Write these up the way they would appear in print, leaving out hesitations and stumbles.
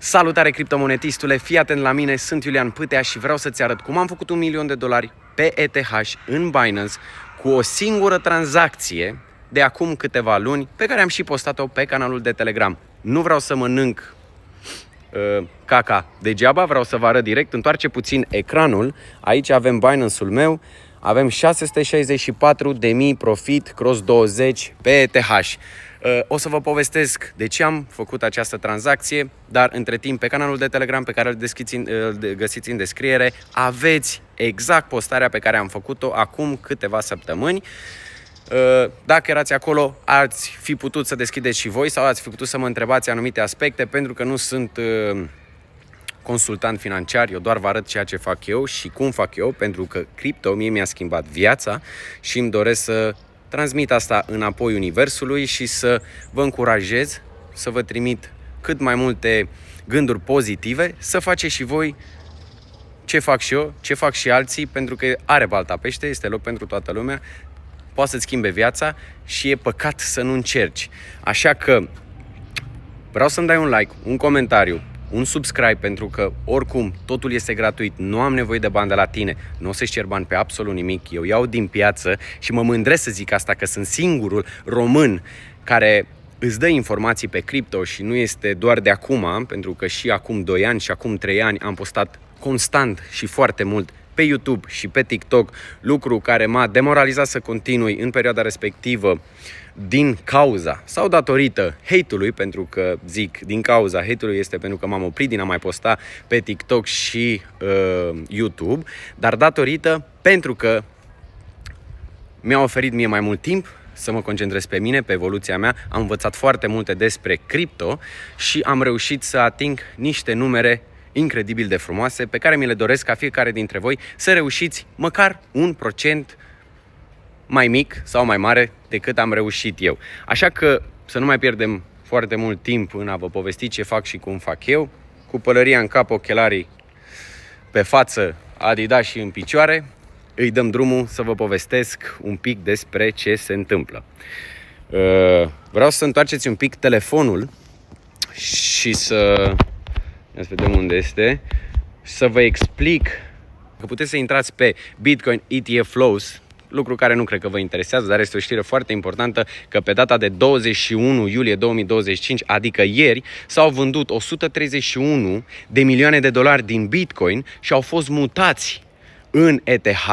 Salutare criptomonetistule, fii atent la mine, sunt Iulian Pâtea și vreau să-ți arăt cum am făcut $1.000.000 pe ETH în Binance cu o singură tranzacție de acum câteva luni pe care am și postat-o pe canalul de Telegram. Nu vreau să mănânc caca degeaba, vreau să vă arăt direct. Întoarce puțin ecranul, aici avem Binance-ul meu, avem 664.000 profit cross 20 pe ETH. O să vă povestesc de ce am făcut această tranzacție, dar între timp pe canalul de Telegram pe care îl găsiți în descriere aveți exact postarea pe care am făcut-o acum câteva săptămâni. Dacă erați acolo, ați fi putut să deschideți și voi sau ați fi putut să mă întrebați anumite aspecte, pentru că nu sunt consultant financiar, eu doar vă arăt ceea ce fac eu și cum fac eu, pentru că cripto mie mi-a schimbat viața și îmi doresc să transmit asta înapoi universului și să vă încurajez, să vă trimit cât mai multe gânduri pozitive, să faceți și voi ce fac și eu, ce fac și alții, pentru că are balta pește, este loc pentru toată lumea, poate să-ți schimbe viața și e păcat să nu încerci. Așa că vreau să-mi dai un like, un comentariu, un subscribe, pentru că oricum totul este gratuit, nu am nevoie de bani de la tine, nu o să-ți cer bani pe absolut nimic, eu iau din piață și mă mândresc să zic asta, că sunt singurul român care îți dă informații pe cripto și nu este doar de acum, pentru că și acum 2 ani și acum 3 ani am postat constant și foarte mult pe YouTube și pe TikTok, lucru care m-a demoralizat să continui în perioada respectivă din cauza sau datorită hate-ului, pentru că zic din cauza hate-ului este pentru că m-am oprit din a mai posta pe TikTok și YouTube, dar datorită pentru că mi-a oferit mie mai mult timp să mă concentrez pe mine, pe evoluția mea, am învățat foarte multe despre cripto și am reușit să ating niște numere incredibil de frumoase pe care mi le doresc ca fiecare dintre voi să reușiți măcar 1% mai mic sau mai mare decât am reușit eu. Așa că să nu mai pierdem foarte mult timp în a vă povesti ce fac și cum fac eu. Cu pălăria în cap, ochelarii pe față, Adidas și în picioare, îi dăm drumul să vă povestesc un pic despre ce se întâmplă. Vreau să întoarceți un pic telefonul și să vedem unde este, să vă explic că puteți să intrați pe Bitcoin ETF Flows, lucru care nu cred că vă interesează, dar este o știre foarte importantă, că pe data de 21 iulie 2025, adică ieri, s-au vândut 131 de milioane de dolari din Bitcoin și au fost mutați în ETH,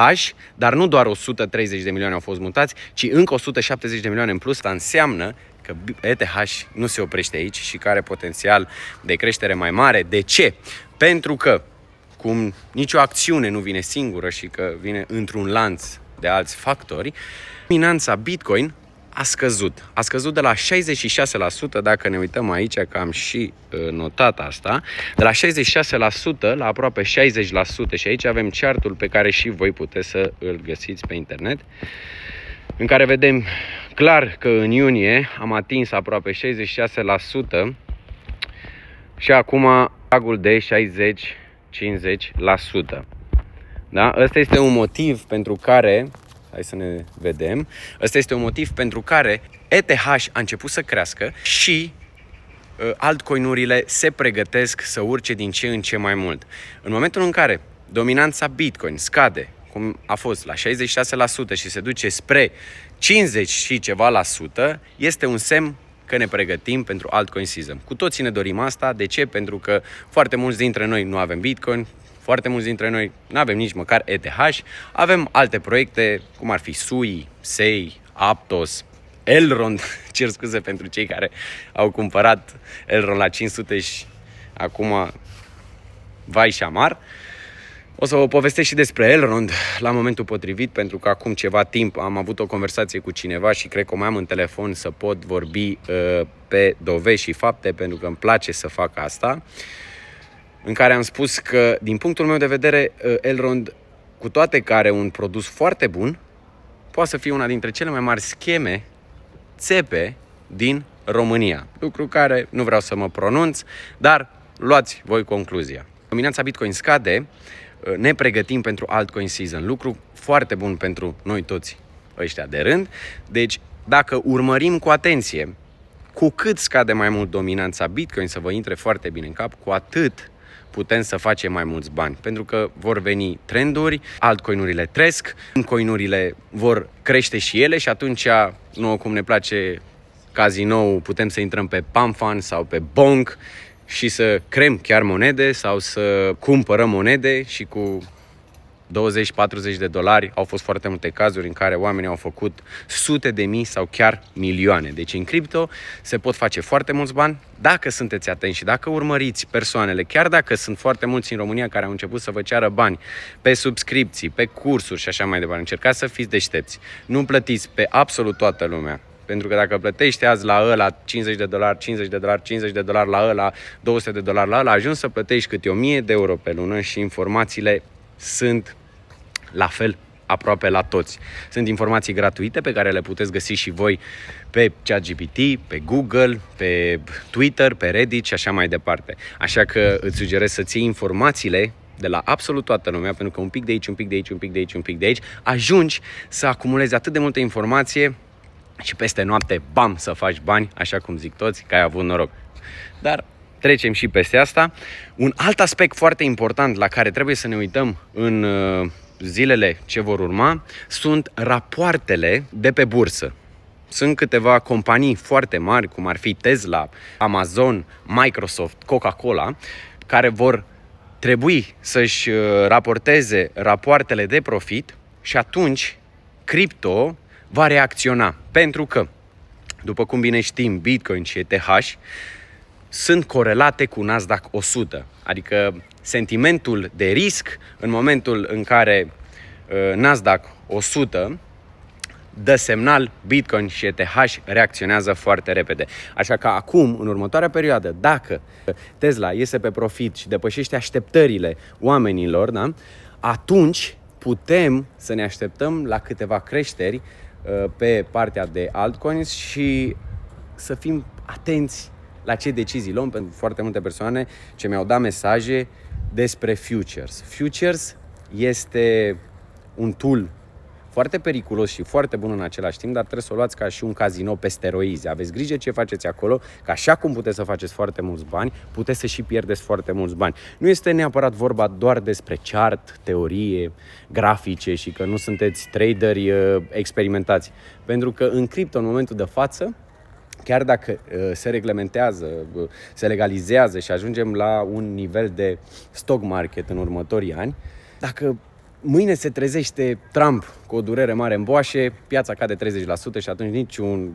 dar nu doar 130 de milioane au fost mutați, ci încă 170 de milioane în plus. Asta înseamnă că ETH nu se oprește aici și că are potențial de creștere mai mare. De ce? Pentru că, cum nicio acțiune nu vine singură și că vine într-un lanț de alți factori, dominanța Bitcoin a scăzut. A scăzut de la 66%, dacă ne uităm aici, că am și notat asta, de la 66% la aproape 60%. Și aici avem chartul pe care și voi puteți să îl găsiți pe internet, în care vedem clar că în iunie am atins aproape 66% și acum pragul de 60-50%. Da? Ăsta este un motiv pentru care, hai să ne vedem, ăsta este un motiv pentru care ETH a început să crească și altcoin-urile se pregătesc să urce din ce în ce mai mult. În momentul în care dominanța Bitcoin scade, cum a fost la 66% și se duce spre 50 și ceva la sută, este un semn că ne pregătim pentru altcoin season. Cu toții ne dorim asta. De ce? Pentru că foarte mulți dintre noi nu avem Bitcoin, foarte mulți dintre noi nu avem nici măcar ETH, avem alte proiecte, cum ar fi SUI, SEI, Aptos, Elrond, cer scuze pentru cei care au cumpărat Elrond la 500 și acum vai și amar. O să vă povestesc și despre Elrond la momentul potrivit, pentru că acum ceva timp am avut o conversație cu cineva și cred că o mai am în telefon să pot vorbi pe dovezi și fapte, pentru că îmi place să fac asta, în care am spus că, din punctul meu de vedere, Elrond, cu toate că are un produs foarte bun, poate să fie una dintre cele mai mari scheme, țepe din România. Lucru care nu vreau să mă pronunț, dar luați voi concluzia. Dominanța Bitcoin scade, ne pregătim pentru altcoin season, lucru foarte bun pentru noi toți ăștia de rând. Deci, dacă urmărim cu atenție cu cât scade mai mult dominanța Bitcoin, să vă intre foarte bine în cap, cu atât putem să facem mai mulți bani. Pentru că vor veni trenduri, altcoin-urile cresc, coinurile vor crește și ele și atunci, nouă cum ne place cazinou, putem să intrăm pe Pamfan sau pe Bonk și să creăm chiar monede sau să cumpărăm monede și cu 20-40 de dolari. Au fost foarte multe cazuri în care oamenii au făcut sute de mii sau chiar milioane. Deci în cripto se pot face foarte mulți bani dacă sunteți atenți și dacă urmăriți persoanele, chiar dacă sunt foarte mulți în România care au început să vă ceară bani pe subscripții, pe cursuri și așa mai departe. Încercați să fiți deștepți. Nu plătiți pe absolut toată lumea. Pentru că dacă plătești azi la ăla 50 de dolari, 50 de dolari, 50 de dolari la ăla, 200 de dolari la ăla, ajungi să plătești câte 1000 de euro pe lună și informațiile sunt la fel aproape la toți. Sunt informații gratuite pe care le puteți găsi și voi pe ChatGPT, pe Google, pe Twitter, pe Reddit și așa mai departe. Așa că îți sugerez să ții informațiile de la absolut toată lumea, pentru că un pic de aici, un pic de aici, un pic de aici, un pic de aici, ajungi să acumulezi atât de multă informație și peste noapte, bam, să faci bani, așa cum zic toți, că ai avut noroc. Dar trecem și peste asta. Un alt aspect foarte important la care trebuie să ne uităm în zilele ce vor urma sunt rapoartele de pe bursă. Sunt câteva companii foarte mari, cum ar fi Tesla, Amazon, Microsoft, Coca-Cola, care vor trebui să-și raporteze rapoartele de profit și atunci cripto va reacționa. Pentru că, după cum bine știm, Bitcoin și ETH sunt corelate cu Nasdaq 100. Adică sentimentul de risc în momentul în care Nasdaq 100 dă semnal, Bitcoin și ETH reacționează foarte repede. Așa că acum, în următoarea perioadă, dacă Tesla iese pe profit și depășește așteptările oamenilor, da, atunci putem să ne așteptăm la câteva creșteri pe partea de altcoins și să fim atenți la ce decizii luăm, pentru foarte multe persoane ce mi-au dat mesaje despre futures. Futures este un tool foarte periculos și foarte bun în același timp, dar trebuie să o luați ca și un casino pe steroizi. Aveți grijă ce faceți acolo, că așa cum puteți să faceți foarte mulți bani, puteți să și pierdeți foarte mulți bani. Nu este neapărat vorba doar despre chart, teorie, grafice și că nu sunteți traderi experimentați. Pentru că în cripto, în momentul de față, chiar dacă se reglementează, se legalizează și ajungem la un nivel de stock market în următorii ani, dacă mâine se trezește Trump cu o durere mare în boașe, piața cade 30% și atunci niciun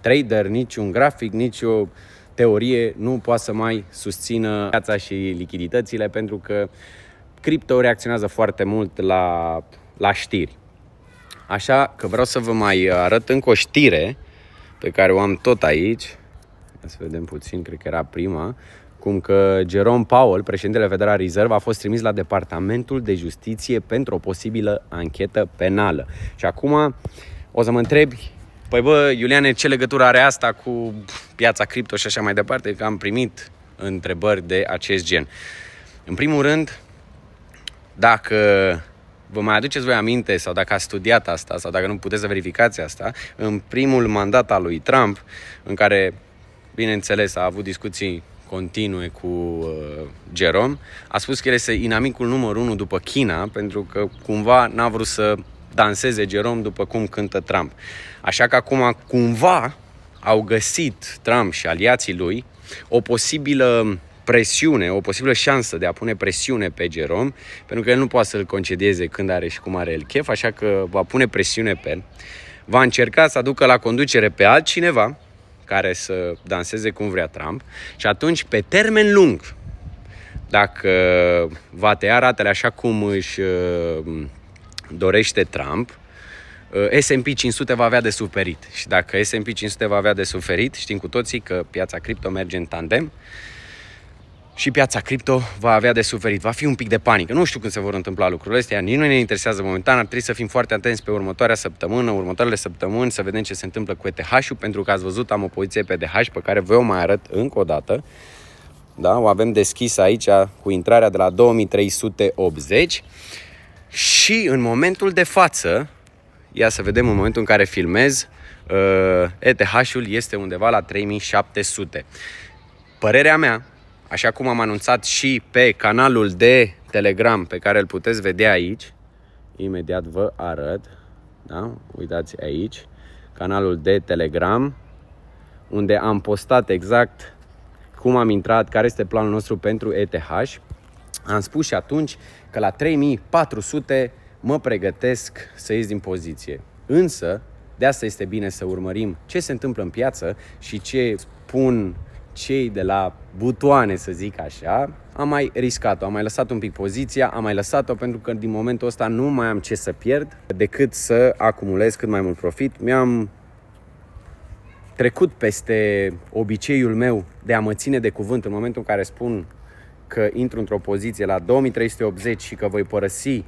trader, niciun grafic, nicio teorie nu poate să mai susțină piața și lichiditățile, pentru că cripto reacționează foarte mult la știri. Așa că vreau să vă mai arăt încă o știre pe care o am tot aici. Să vedem puțin, cred că era prima. Cum că Jerome Powell, președintele Federal Reserve, a fost trimis la Departamentul de Justiție pentru o posibilă anchetă penală. Și acum o să mă întrebi, păi bă, Iuliane, ce legătură are asta cu piața cripto și așa mai departe? Că am primit întrebări de acest gen. În primul rând, dacă vă mai aduceți voi aminte sau dacă ați studiat asta sau dacă nu puteți să verificați asta, în primul mandat al lui Trump, în care, bineînțeles, a avut discuții continue cu Jerome, a spus că el este inamicul numărul 1 după China, pentru că cumva n-a vrut să danseze Jerome după cum cântă Trump. Așa că acum cumva au găsit Trump și aliații lui o posibilă presiune, o posibilă șansă de a pune presiune pe Jerome, pentru că el nu poate să-l concedieze când are și cum are el chef, așa că va pune presiune pe el. Va încerca să aducă la conducere pe altcineva care să danseze cum vrea Trump și atunci, pe termen lung, dacă va tăia ratele așa cum își dorește Trump, S&P 500 va avea de suferit. Și dacă S&P 500 va avea de suferit, știm cu toții că piața cripto merge în tandem și piața cripto va avea de suferit. Va fi un pic de panică. Nu știu când se vor întâmpla lucrurile astea, nici nu ne interesează momentan. Ar trebui să fim foarte atenți pe următoarele săptămâni, să vedem ce se întâmplă cu ETH-ul, pentru că ați văzut, am o poziție pe ETH pe care vă o mai arăt încă o dată. Da? O avem deschisă aici cu intrarea de la 2380 și în momentul de față, ia să vedem în momentul în care filmez, ETH-ul este undeva la 3700. Părerea mea, așa cum am anunțat și pe canalul de Telegram pe care îl puteți vedea aici, imediat vă arăt, da? Uitați aici, canalul de Telegram, unde am postat exact cum am intrat, care este planul nostru pentru ETH. Am spus și atunci că la 3400 mă pregătesc să ies din poziție. Însă, de asta este bine să urmărim ce se întâmplă în piață și ce spun cei de la butoane, să zic așa. Am mai riscat-o, am mai lăsat un pic poziția, am mai lăsat-o pentru că din momentul ăsta nu mai am ce să pierd decât să acumulez cât mai mult profit. Mi-am trecut peste obiceiul meu de a mă ține de cuvânt în momentul în care spun că intru într-o poziție la 2380 și că voi părăsi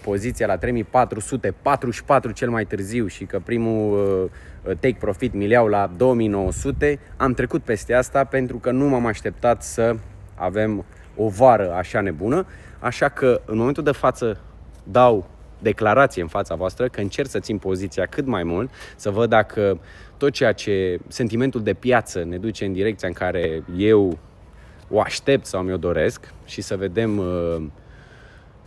poziția la 3444 cel mai târziu și că primul take profit mi-l iau la 2900, am trecut peste asta pentru că nu m-am așteptat să avem o vară așa nebună, așa că în momentul de față dau declarație în fața voastră că încerc să țin poziția cât mai mult, să văd dacă tot ceea ce sentimentul de piață ne duce în direcția în care eu o aștept sau mi-o doresc și să vedem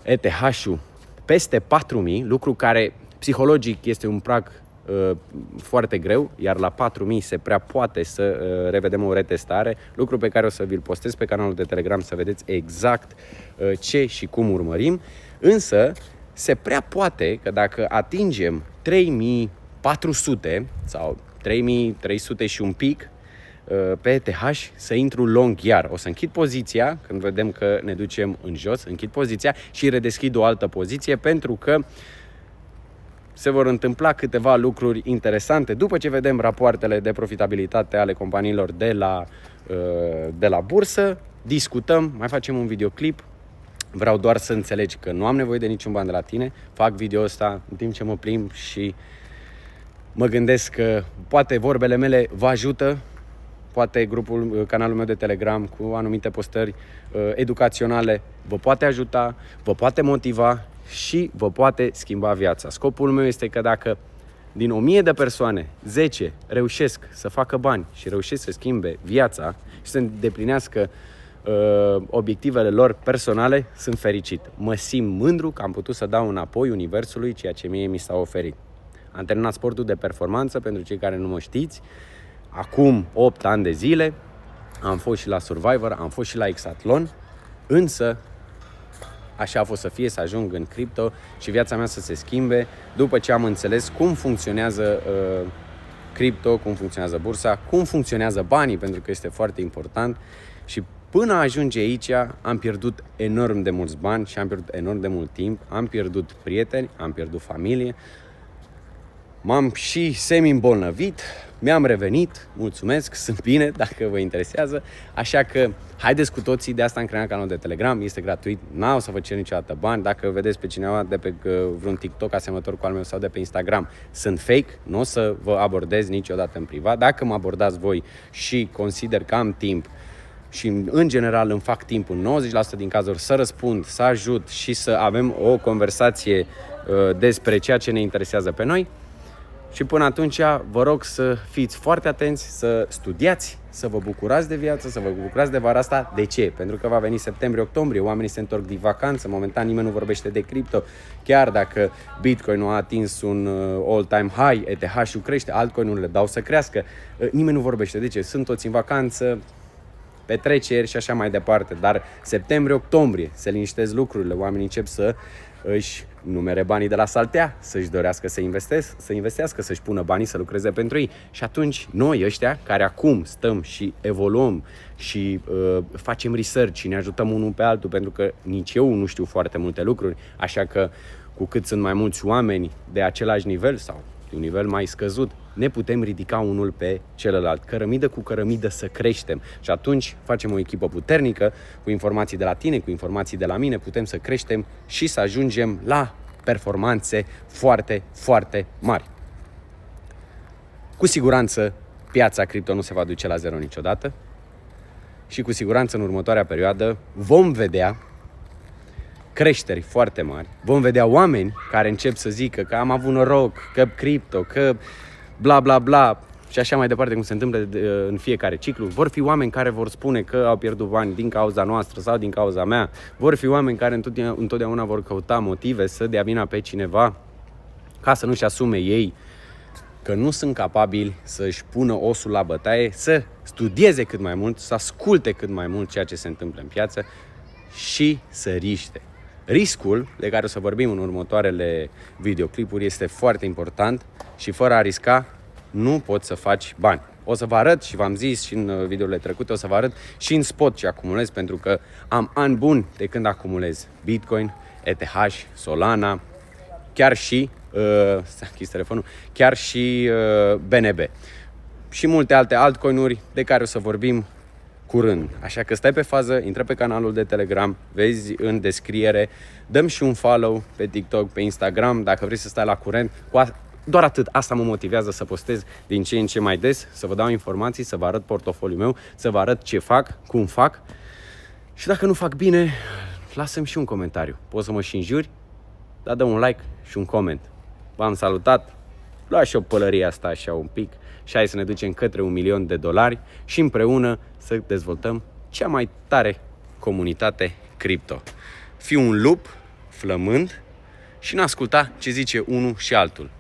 ETH-ul peste 4000, lucru care psihologic este un prag foarte greu, iar la 4000 se prea poate să revedem o retestare, lucru pe care o să vi-l postez pe canalul de Telegram să vedeți exact ce și cum urmărim, însă se prea poate că dacă atingem 3400 sau 3300 și un pic pe ETH să intru long iar. O să închid poziția când vedem că ne ducem în jos, închid poziția și redeschid o altă poziție pentru că se vor întâmpla câteva lucruri interesante după ce vedem rapoartele de profitabilitate ale companiilor de la bursă, discutăm, mai facem un videoclip. Vreau doar să înțelegi că nu am nevoie de niciun ban de la tine, fac video ăsta în timp ce mă plimb și mă gândesc că poate vorbele mele vă ajută, poate canalul meu de Telegram cu anumite postări educaționale vă poate ajuta, vă poate motiva și vă poate schimba viața. Scopul meu este că dacă din 1000 de persoane, 10 reușesc să facă bani și reușesc să schimbe viața și să îndeplinească obiectivele lor personale, sunt fericit. Mă simt mândru că am putut să dau înapoi universului ceea ce mie mi s-a oferit. Am terminat sportul de performanță, pentru cei care nu mă știți, acum 8 ani de zile, am fost și la Survivor, am fost și la Exatlon, însă așa a fost să fie, să ajung în cripto și viața mea să se schimbe după ce am înțeles cum funcționează cripto, cum funcționează bursa, cum funcționează banii, pentru că este foarte important și până ajunge aici am pierdut enorm de mulți bani și am pierdut enorm de mult timp, am pierdut prieteni, am pierdut familie, m-am și semi-îmbolnăvit, mi-am revenit, mulțumesc, sunt bine dacă vă interesează, așa că haideți cu toții, de asta am creat canalul de Telegram, este gratuit, n-au să vă cer niciodată bani, dacă vedeți pe cineva de pe vreun TikTok asemănător cu al meu sau de pe Instagram, sunt fake, nu o să vă abordez niciodată în privat, dacă mă abordați voi și consider că am timp și în general îmi fac timp în 90% din cazuri să răspund, să ajut și să avem o conversație despre ceea ce ne interesează pe noi. Și până atunci vă rog să fiți foarte atenți, să studiați, să vă bucurați de viață, să vă bucurați de vara asta. De ce? Pentru că va veni septembrie-octombrie, oamenii se întorc din vacanță, momentan nimeni nu vorbește de cripto, chiar dacă Bitcoin a atins un all-time high, ETH-ul crește, altcoin-urile dau să crească, nimeni nu vorbește. De ce? Sunt toți în vacanță, petreceri și așa mai departe, dar septembrie-octombrie se liniștesc lucrurile, oamenii încep să își numere banii de la saltea, să-și dorească să investească, să-și pună banii să lucreze pentru ei. Și atunci noi ăștia, care acum stăm și evoluăm și facem research și ne ajutăm unul pe altul, pentru că nici eu nu știu foarte multe lucruri, așa că cu cât sunt mai mulți oameni de același nivel sau de un nivel mai scăzut, ne putem ridica unul pe celălalt, cărămidă cu cărămidă să creștem. Și atunci facem o echipă puternică, cu informații de la tine, cu informații de la mine, putem să creștem și să ajungem la performanțe foarte, foarte mari. Cu siguranță, piața cripto nu se va duce la zero niciodată și cu siguranță în următoarea perioadă vom vedea creșteri foarte mari. Vom vedea oameni care încep să zică că am avut noroc, că cripto, că bla bla bla și așa mai departe, cum se întâmplă în fiecare ciclu. Vor fi oameni care vor spune că au pierdut bani din cauza noastră sau din cauza mea. Vor fi oameni care întotdeauna vor căuta motive să dea vina pe cineva ca să nu-și asume ei că nu sunt capabili să-și pună osul la bătaie, să studieze cât mai mult, să asculte cât mai mult ceea ce se întâmplă în piață și să riște. Riscul, de care o să vorbim în următoarele videoclipuri, este foarte important și fără a risca nu poți să faci bani. O să vă arăt și v-am zis și în videourile trecute, o să vă arăt și în spot ce acumulez, pentru că am ani buni de când acumulez Bitcoin, ETH, Solana, chiar și s-a închis telefonul, chiar și BNB și multe alte altcoin-uri de care o să vorbim curând. Așa că stai pe fază, intră pe canalul de Telegram, vezi în descriere, dăm și un follow pe TikTok, pe Instagram, dacă vrei să stai la curent. Doar atât, asta mă motivează să postez din ce în ce mai des, să vă dau informații, să vă arăt portofoliul meu, să vă arăt ce fac, cum fac. Și dacă nu fac bine, lasă-mi și un comentariu. Poți să mă și înjuri, dar dă un like și un coment. V-am salutat, lua și o pălărie asta așa un pic și hai să ne ducem către $1.000.000 și împreună să dezvoltăm cea mai tare comunitate cripto. Fii un lup flămând și nu asculta ce zice unul și altul.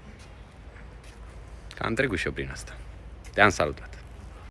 Că am trecut și eu prin asta. Te-am salutat.